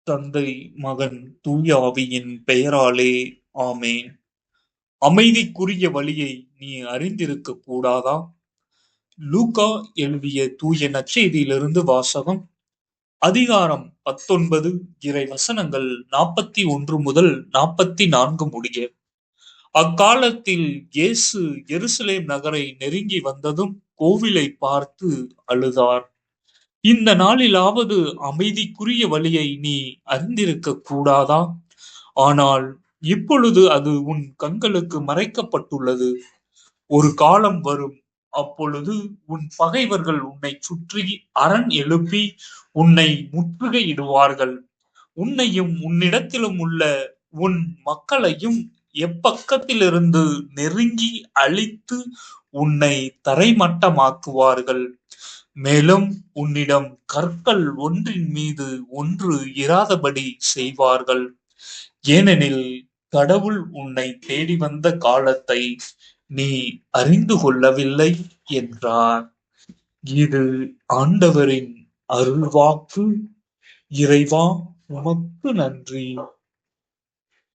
தந்தை, மகன், தூய ஆவியின் பெயராலே ஆமென். அமைதிக்குரிய வழியை நீ அறிந்திருக்கக் கூடாதா? லூக்கா எழுதிய தூய நற்செய்தியிலிருந்து வாசகம். அதிகாரம் 19, இறை வசனங்கள் 41 முதல் 44 முடிய. அக்காலத்தில் இயேசு எருசலேம் நகரை நெருங்கி வந்ததும் கோவிலை பார்த்து அழுதார். இந்த நாளிலாவது அமைதிக்குரிய வழியை நீ அறிந்திருக்கக் கூடாதா? ஆனால் இப்பொழுது அது உன் கண்களுக்கு மறைக்கப்பட்டுள்ளது. ஒரு காலம் வரும், அப்பொழுது உன் பகைவர்கள் உன்னை சுற்றி அரண் எழுப்பி உன்னை முற்றுகையிடுவார்கள். உன்னையும் உன்னிடத்திலும் உள்ள உன் மக்களையும் எப்பக்கத்திலிருந்து நெருங்கி அழித்து உன்னை தரைமட்டமாக்குவார்கள். மேலும் உன்னிடம் கற்கள் ஒன்றின் மீது ஒன்று இராதபடி செய்வார்கள். ஏனெனில் கடவுள் உன்னை தேடி வந்த காலத்தை நீ அறிந்து கொள்ளவில்லை என்றார். இது ஆண்டவரின் அருள்வாக்கு. இறைவா, உமக்கு நன்றி.